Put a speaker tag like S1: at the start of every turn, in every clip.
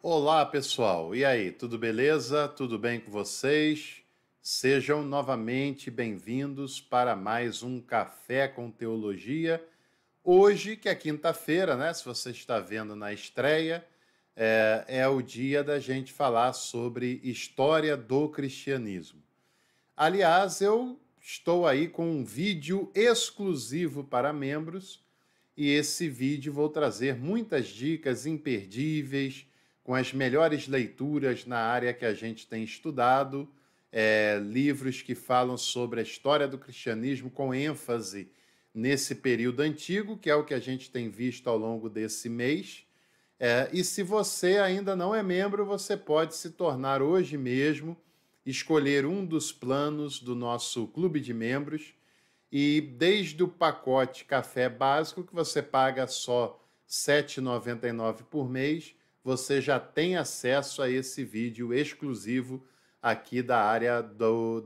S1: Olá, pessoal. E aí, tudo beleza? Tudo bem com vocês? Sejam novamente bem-vindos para mais um Café com Teologia. Hoje, que é quinta-feira, né? Se você está vendo na estreia, é o dia da gente falar sobre história do cristianismo. Aliás, eu estou aí com um vídeo exclusivo para membros e esse vídeo vou trazer muitas dicas imperdíveis com as melhores leituras na área que a gente tem estudado, livros que falam sobre a história do cristianismo com ênfase nesse período antigo, que é o que a gente tem visto ao longo desse mês. E se você ainda não é membro, você pode se tornar hoje mesmo, escolher um dos planos do nosso clube de membros e desde o pacote café básico, que você paga só R$ 7,99 por mês, você já tem acesso a esse vídeo exclusivo aqui da área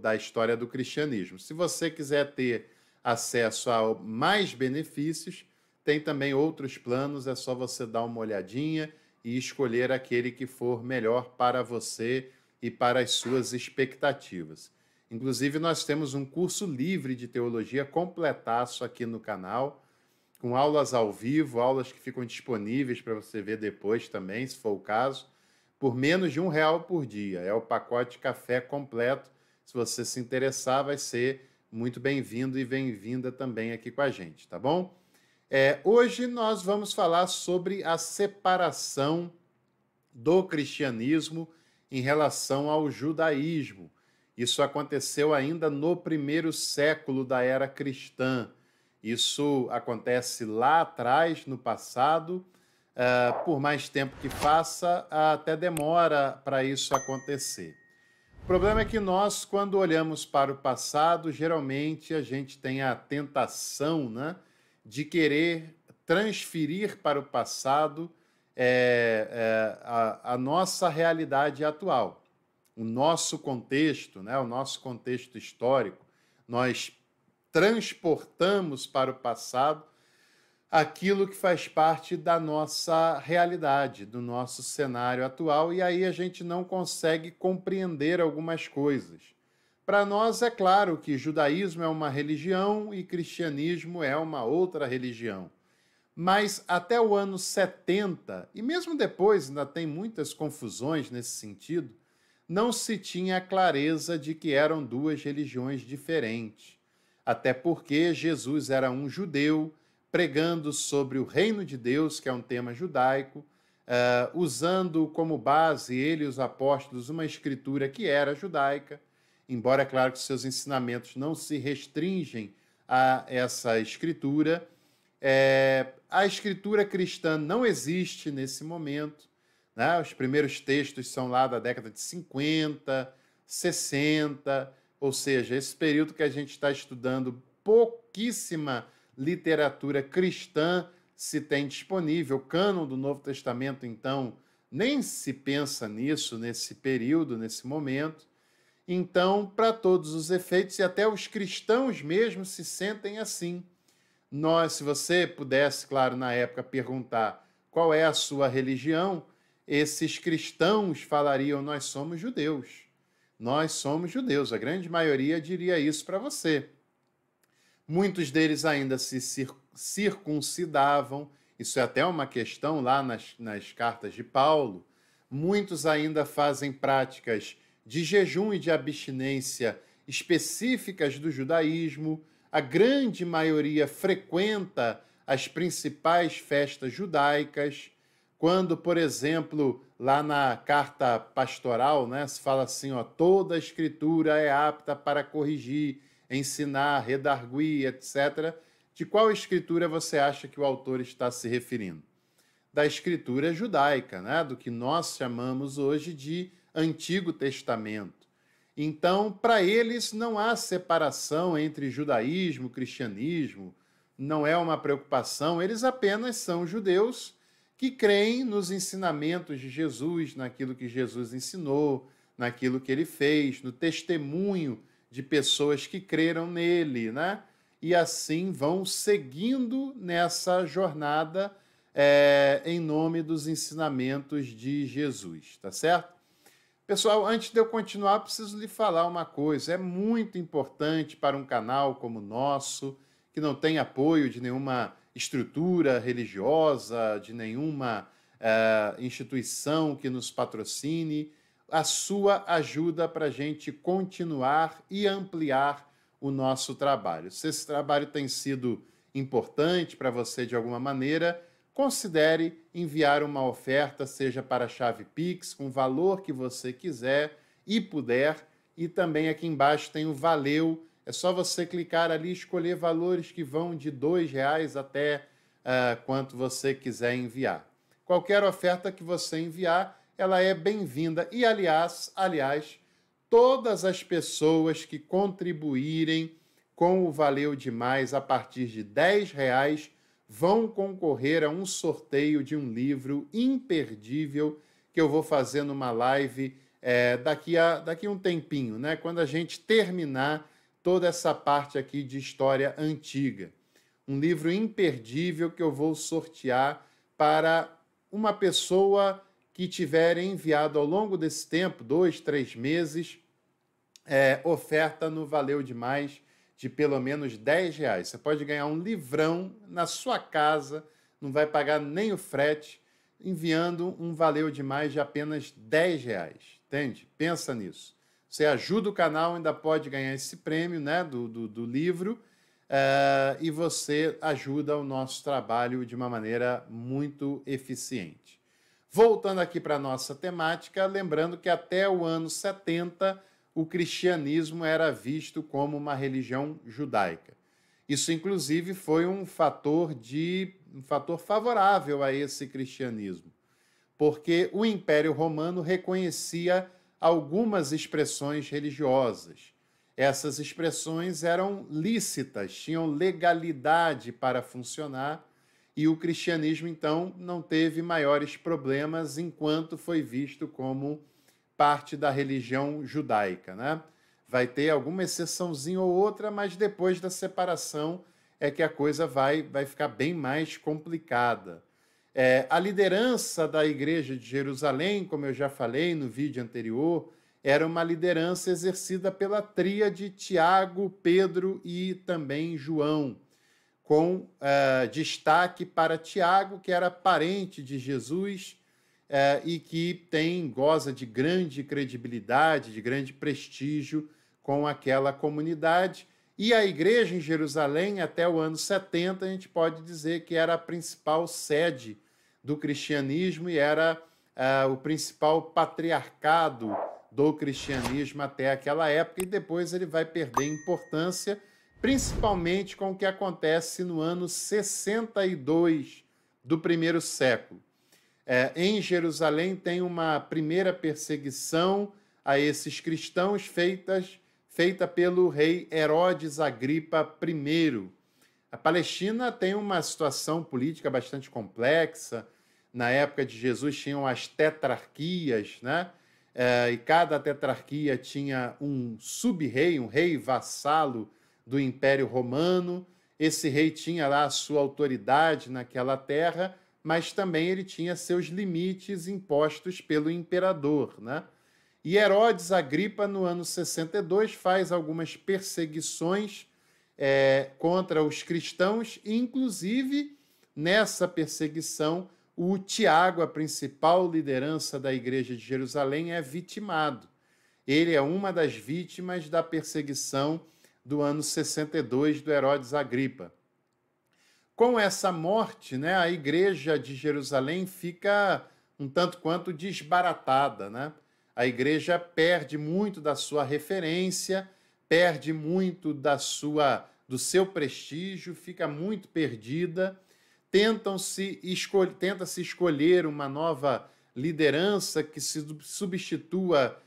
S1: da história do cristianismo. Se você quiser ter acesso a mais benefícios, tem também outros planos, é só você dar uma olhadinha e escolher aquele que for melhor para você e para as suas expectativas. Inclusive, nós temos um curso livre de teologia completaço aqui no canal, com aulas ao vivo, aulas que ficam disponíveis para você ver depois também, se for o caso, por menos de R$ 1 por dia. É o pacote café completo. Se você se interessar, vai ser muito bem-vindo e bem-vinda também aqui com a gente, tá bom? Hoje nós vamos falar sobre a separação do cristianismo em relação ao judaísmo. Isso aconteceu ainda no primeiro século da era cristã. Isso acontece lá atrás, no passado. Por mais tempo que faça, até demora para isso acontecer. O problema é que nós, quando olhamos para o passado, geralmente a gente tem a tentação, né, de querer transferir para o passado a nossa realidade atual, o nosso contexto, né, o nosso contexto histórico. Nós transportamos para o passado aquilo que faz parte da nossa realidade, do nosso cenário atual, e aí a gente não consegue compreender algumas coisas. Para nós é claro que judaísmo é uma religião e cristianismo é uma outra religião. Mas até o ano 70, e mesmo depois ainda tem muitas confusões nesse sentido, não se tinha a clareza de que eram duas religiões diferentes. Até porque Jesus era um judeu pregando sobre o reino de Deus, que é um tema judaico, usando como base ele e os apóstolos uma escritura que era judaica, embora é claro que seus ensinamentos não se restringem a essa escritura. A escritura cristã não existe nesse momento, né? Os primeiros textos são lá da década de 50, 60, ou seja, esse período que a gente está estudando, pouquíssima literatura cristã se tem disponível. O cânon do Novo Testamento, então, nem se pensa nisso nesse período, nesse momento. Então, para todos os efeitos, e até os cristãos mesmo se sentem assim. Se você pudesse, claro, na época, perguntar qual é a sua religião, esses cristãos falariam: nós somos judeus. Nós somos judeus. A grande maioria diria isso para você. Muitos deles ainda se circuncidavam, isso é até uma questão lá nas cartas de Paulo. Muitos ainda fazem práticas de jejum e de abstinência específicas do judaísmo. A grande maioria frequenta as principais festas judaicas. Quando, por exemplo, lá na carta pastoral, né, se fala assim, ó, toda a escritura é apta para corrigir, ensinar, redarguir, etc. De qual escritura você acha que o autor está se referindo? Da escritura judaica, né, do que nós chamamos hoje de Antigo Testamento. Então, para eles não há separação entre judaísmo e cristianismo, não é uma preocupação, eles apenas são judeus que creem nos ensinamentos de Jesus, naquilo que Jesus ensinou, naquilo que ele fez, no testemunho de pessoas que creram nele, né? E assim vão seguindo nessa jornada em nome dos ensinamentos de Jesus, tá certo? Pessoal, antes de eu continuar, preciso lhe falar uma coisa. É muito importante para um canal como o nosso, que não tem apoio de nenhuma estrutura religiosa, de nenhuma instituição que nos patrocine, a sua ajuda para a gente continuar e ampliar o nosso trabalho. Se esse trabalho tem sido importante para você de alguma maneira, considere enviar uma oferta, seja para a chave Pix, com o valor que você quiser e puder. E também aqui embaixo tem o Valeu. É só você clicar ali e escolher valores que vão de R$ até quanto você quiser enviar. Qualquer oferta que você enviar, ela é bem-vinda. E, aliás, todas as pessoas que contribuírem com o Valeu Demais a partir de R$ 10 vão concorrer a um sorteio de um livro imperdível que eu vou fazer numa live daqui a um tempinho, né? Quando a gente terminar toda essa parte aqui de história antiga. Um livro imperdível que eu vou sortear para uma pessoa que tiver enviado ao longo desse tempo, 2, 3 meses, oferta no Valeu Demais de pelo menos R$ 10. Você pode ganhar um livrão na sua casa, não vai pagar nem o frete, enviando um Valeu Demais de apenas R$ 10. Entende? Pensa nisso. Você ajuda o canal, ainda pode ganhar esse prêmio, né, do livro, e você ajuda o nosso trabalho de uma maneira muito eficiente. Voltando aqui para a nossa temática, lembrando que até o ano 70, o cristianismo era visto como uma religião judaica. Isso, inclusive, foi um fator favorável a esse cristianismo, porque o Império Romano reconhecia algumas expressões religiosas. Essas expressões eram lícitas, tinham legalidade para funcionar, e o cristianismo, então, não teve maiores problemas enquanto foi visto como parte da religião judaica, né? Vai ter alguma exceçãozinha ou outra, mas depois da separação é que a coisa vai ficar bem mais complicada. A liderança da Igreja de Jerusalém, como eu já falei no vídeo anterior, era uma liderança exercida pela tríade Tiago, Pedro e também João, com destaque para Tiago, que era parente de Jesus, e que goza de grande credibilidade, de grande prestígio com aquela comunidade. E a igreja em Jerusalém, até o ano 70, a gente pode dizer que era a principal sede do cristianismo e era o principal patriarcado do cristianismo até aquela época, e depois ele vai perder importância, principalmente com o que acontece no ano 62 do primeiro século. Em Jerusalém tem uma primeira perseguição a esses cristãos feita pelo rei Herodes Agripa I. A Palestina tem uma situação política bastante complexa. Na época de Jesus tinham as tetrarquias, né? E cada tetrarquia tinha um sub-rei, um rei vassalo do Império Romano. Esse rei tinha lá a sua autoridade naquela terra, mas também ele tinha seus limites impostos pelo imperador, né? E Herodes Agripa, no ano 62, faz algumas perseguições contra os cristãos, e, inclusive, nessa perseguição, o Tiago, a principal liderança da Igreja de Jerusalém, é vitimado. Ele é uma das vítimas da perseguição do ano 62 do Herodes Agripa. Com essa morte, né, a Igreja de Jerusalém fica um tanto quanto desbaratada, né? A Igreja perde muito da sua referência, perde muito do seu prestígio, fica muito perdida. Tenta-se escolher uma nova liderança que se substitua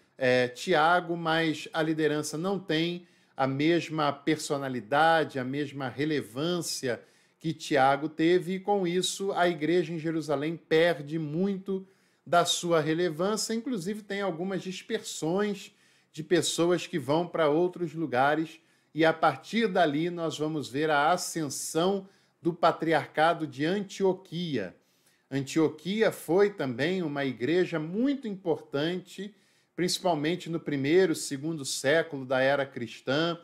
S1: Tiago, mas a liderança não tem a mesma personalidade, a mesma relevância que Tiago teve, e com isso a igreja em Jerusalém perde muito da sua relevância. Inclusive tem algumas dispersões de pessoas que vão para outros lugares, e a partir dali nós vamos ver a ascensão do patriarcado de Antioquia. Antioquia foi também uma igreja muito importante, principalmente no primeiro, segundo século da era cristã.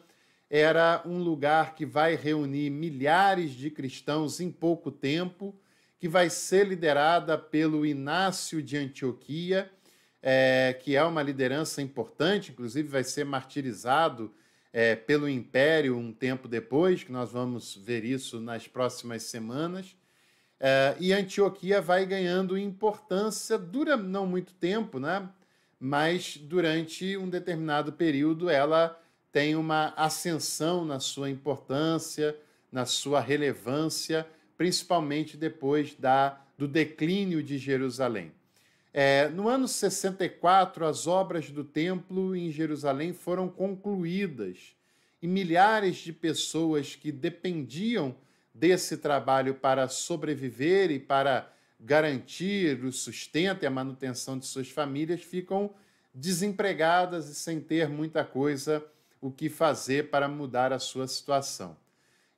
S1: Era um lugar que vai reunir milhares de cristãos em pouco tempo, que vai ser liderada pelo Inácio de Antioquia, que é uma liderança importante, inclusive vai ser martirizado pelo Império um tempo depois, que nós vamos ver isso nas próximas semanas. E Antioquia vai ganhando importância, dura não muito tempo, né? Mas durante um determinado período ela tem uma ascensão na sua importância, na sua relevância, principalmente depois do declínio de Jerusalém. No ano 64, as obras do templo em Jerusalém foram concluídas e milhares de pessoas que dependiam desse trabalho para sobreviver e para garantir o sustento e a manutenção de suas famílias ficam desempregadas e sem ter muita coisa o que fazer para mudar a sua situação.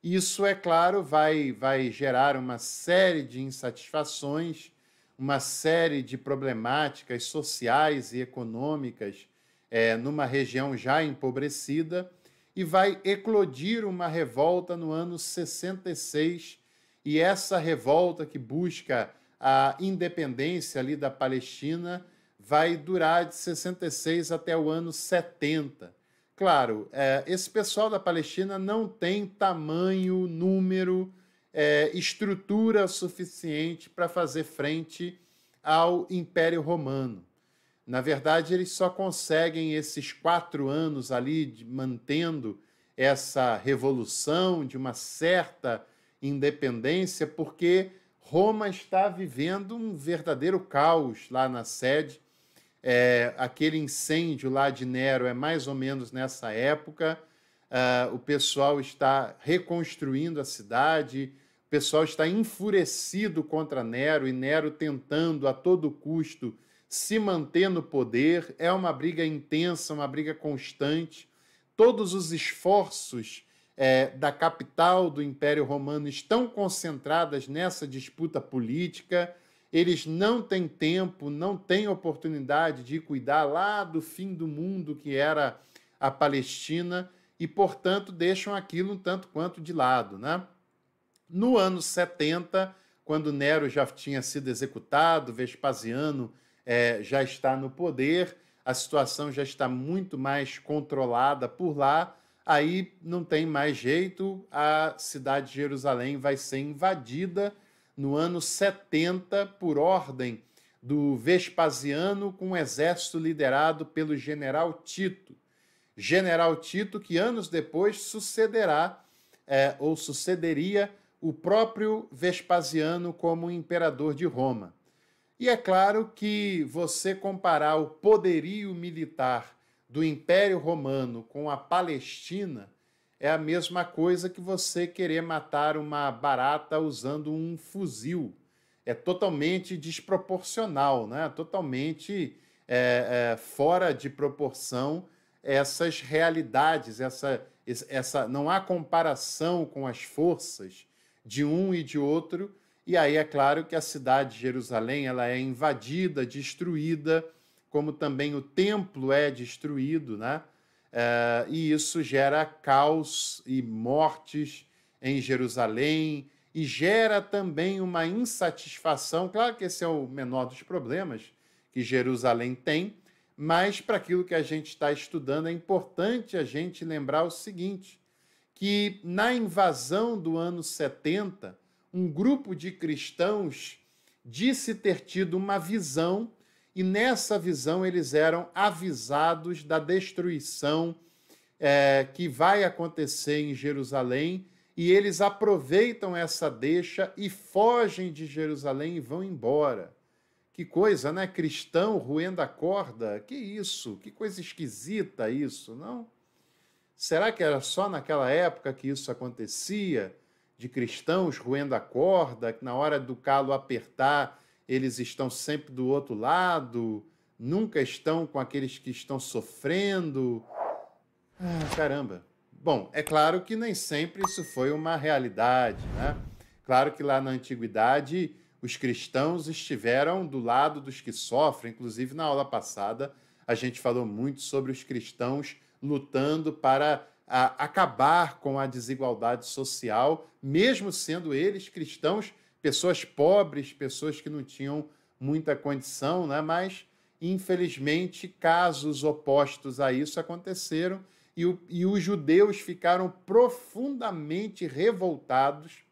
S1: Isso, é claro, vai gerar uma série de insatisfações, uma série de problemáticas sociais e econômicas numa região já empobrecida, e vai eclodir uma revolta no ano 66, e essa revolta que busca a independência ali da Palestina vai durar de 66 até o ano 70. Claro, esse pessoal da Palestina não tem tamanho, número, estrutura suficiente para fazer frente ao Império Romano. Na verdade, eles só conseguem esses 4 anos ali mantendo essa revolução de uma certa independência, porque Roma está vivendo um verdadeiro caos lá na sede. Aquele incêndio lá de Nero é mais ou menos nessa época. O pessoal está reconstruindo a cidade, o pessoal está enfurecido contra Nero, e Nero tentando a todo custo se manter no poder. É uma briga intensa, uma briga constante. Todos os esforços da capital do Império Romano estão concentrados nessa disputa política. Eles não têm tempo, não têm oportunidade de cuidar lá do fim do mundo, que era a Palestina, e, portanto, deixam aquilo um tanto quanto de lado, né? No ano 70, quando Nero já tinha sido executado, Vespasiano já está no poder, a situação já está muito mais controlada por lá, aí não tem mais jeito, a cidade de Jerusalém vai ser invadida no ano 70 por ordem do Vespasiano, com um exército liderado pelo general Tito. General Tito, que anos depois sucederia o próprio Vespasiano como imperador de Roma. E é claro que você comparar o poderio militar do Império Romano com a Palestina é a mesma coisa que você querer matar uma barata usando um fuzil. É totalmente desproporcional, né? Totalmente fora de proporção essas realidades, não há comparação com as forças de um e de outro. E aí é claro que a cidade de Jerusalém ela é invadida, destruída, como também o templo é destruído, né? E isso gera caos e mortes em Jerusalém, e gera também uma insatisfação. Claro que esse é o menor dos problemas que Jerusalém tem, mas para aquilo que a gente está estudando é importante a gente lembrar o seguinte, que na invasão do ano 70, um grupo de cristãos disse ter tido uma visão, e nessa visão eles eram avisados da destruição que vai acontecer em Jerusalém, e eles aproveitam essa deixa e fogem de Jerusalém e vão embora. Que coisa, né? Cristão roendo a corda? Que isso? Que coisa esquisita isso, não? Será que era só naquela época que isso acontecia? De cristãos roendo a corda, que na hora do calo apertar, eles estão sempre do outro lado, nunca estão com aqueles que estão sofrendo. Caramba! Bom, é claro que nem sempre isso foi uma realidade, né? Claro que lá na antiguidade os cristãos estiveram do lado dos que sofrem. Inclusive, na aula passada, a gente falou muito sobre os cristãos lutando para acabar com a desigualdade social, mesmo sendo eles cristãos, pessoas pobres, pessoas que não tinham muita condição, né? Mas, infelizmente, casos opostos a isso aconteceram e os judeus ficaram profundamente revoltados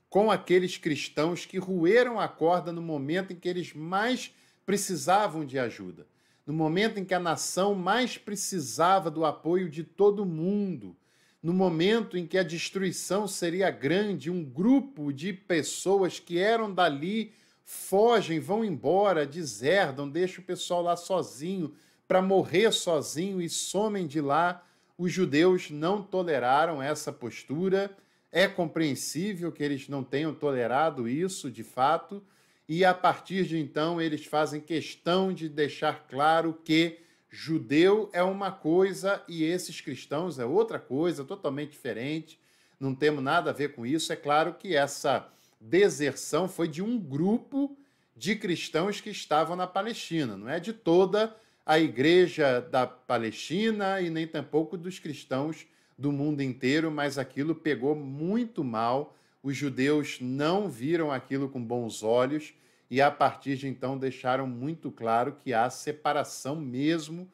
S1: com aqueles cristãos que roeram a corda no momento em que eles mais precisavam de ajuda, no momento em que a nação mais precisava do apoio de todo mundo, no momento em que a destruição seria grande, um grupo de pessoas que eram dali fogem, vão embora, deserdam, deixam o pessoal lá sozinho, para morrer sozinho e somem de lá. Os judeus não toleraram essa postura. É compreensível que eles não tenham tolerado isso, de fato, e a partir de então eles fazem questão de deixar claro que judeu é uma coisa e esses cristãos é outra coisa, totalmente diferente, não temos nada a ver com isso. É claro que essa deserção foi de um grupo de cristãos que estavam na Palestina, não é de toda a igreja da Palestina e nem tampouco dos cristãos do mundo inteiro, mas aquilo pegou muito mal. Os judeus não viram aquilo com bons olhos e, a partir de então, deixaram muito claro que há separação mesmo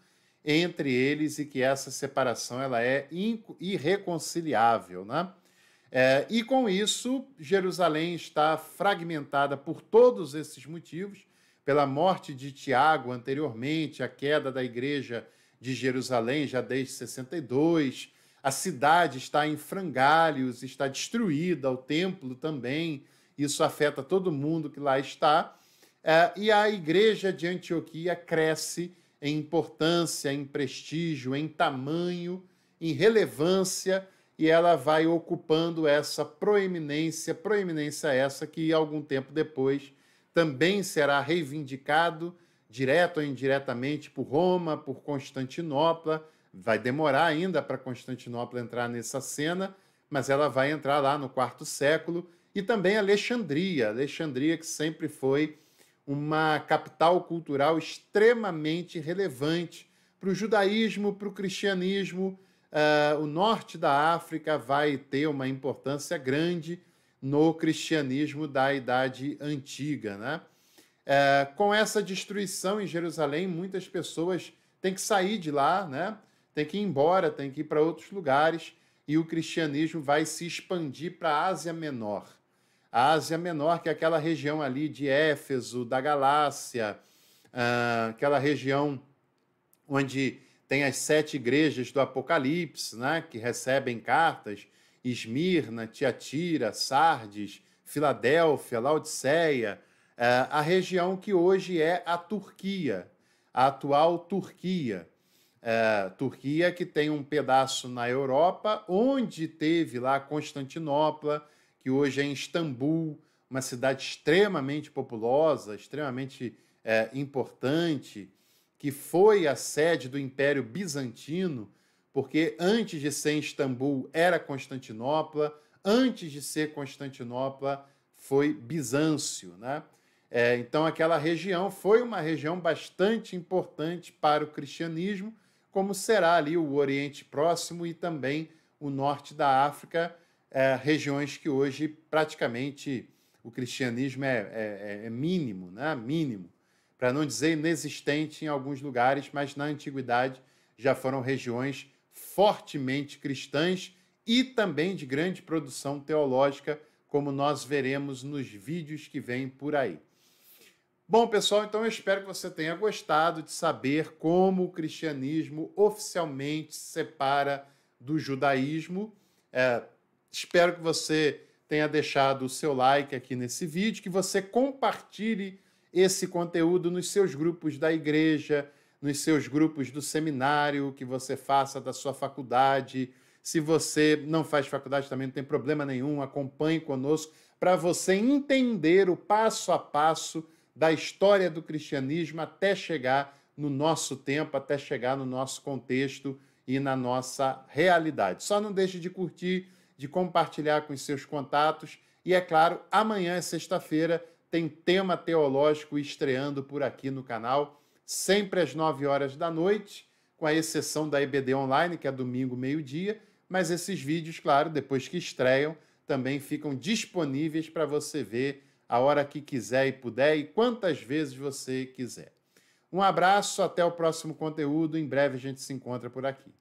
S1: entre eles e que essa separação ela é irreconciliável, né? E com isso, Jerusalém está fragmentada por todos esses motivos, pela morte de Tiago anteriormente, a queda da igreja de Jerusalém já desde 62, a cidade está em frangalhos, está destruída, o templo também, isso afeta todo mundo que lá está, e a igreja de Antioquia cresce em importância, em prestígio, em tamanho, em relevância, e ela vai ocupando essa proeminência essa que algum tempo depois também será reivindicado, direto ou indiretamente, por Roma, por Constantinopla. Vai demorar ainda para Constantinopla entrar nessa cena, mas ela vai entrar lá no quarto século, e também Alexandria, que sempre foi uma capital cultural extremamente relevante para o judaísmo, para o cristianismo. O norte da África vai ter uma importância grande no cristianismo da Idade Antiga, né? Com essa destruição em Jerusalém, muitas pessoas têm que sair de lá, né? Têm que ir embora, têm que ir para outros lugares, e o cristianismo vai se expandir para a Ásia Menor. A Ásia Menor, que é aquela região ali de Éfeso, da Galácia, aquela região onde tem as 7 igrejas do Apocalipse, né, que recebem cartas: Esmirna, Tiatira, Sardes, Filadélfia, Laodiceia, a região que hoje é a Turquia, a atual Turquia. Turquia que tem um pedaço na Europa, onde teve lá Constantinopla, que hoje é em Istambul, uma cidade extremamente populosa, extremamente importante, que foi a sede do Império Bizantino, porque antes de ser Istambul era Constantinopla, antes de ser Constantinopla foi Bizâncio, né? Então aquela região foi uma região bastante importante para o cristianismo, como será ali o Oriente Próximo e também o norte da África, regiões que hoje praticamente o cristianismo é mínimo, né? Mínimo, para não dizer inexistente em alguns lugares, mas na antiguidade já foram regiões fortemente cristãs e também de grande produção teológica, como nós veremos nos vídeos que vêm por aí. Bom, pessoal, então eu espero que você tenha gostado de saber como o cristianismo oficialmente se separa do judaísmo. Espero que você tenha deixado o seu like aqui nesse vídeo, que você compartilhe esse conteúdo nos seus grupos da igreja, nos seus grupos do seminário, que você faça da sua faculdade. Se você não faz faculdade também não tem problema nenhum, acompanhe conosco para você entender o passo a passo da história do cristianismo até chegar no nosso tempo, até chegar no nosso contexto e na nossa realidade. Só não deixe de curtir, de compartilhar com os seus contatos. E, é claro, amanhã é sexta-feira, tem tema teológico estreando por aqui no canal, sempre às 9 horas da noite, com a exceção da EBD Online, que é domingo, meio-dia, mas esses vídeos, claro, depois que estreiam, também ficam disponíveis para você ver a hora que quiser e puder e quantas vezes você quiser. Um abraço, até o próximo conteúdo, em breve a gente se encontra por aqui.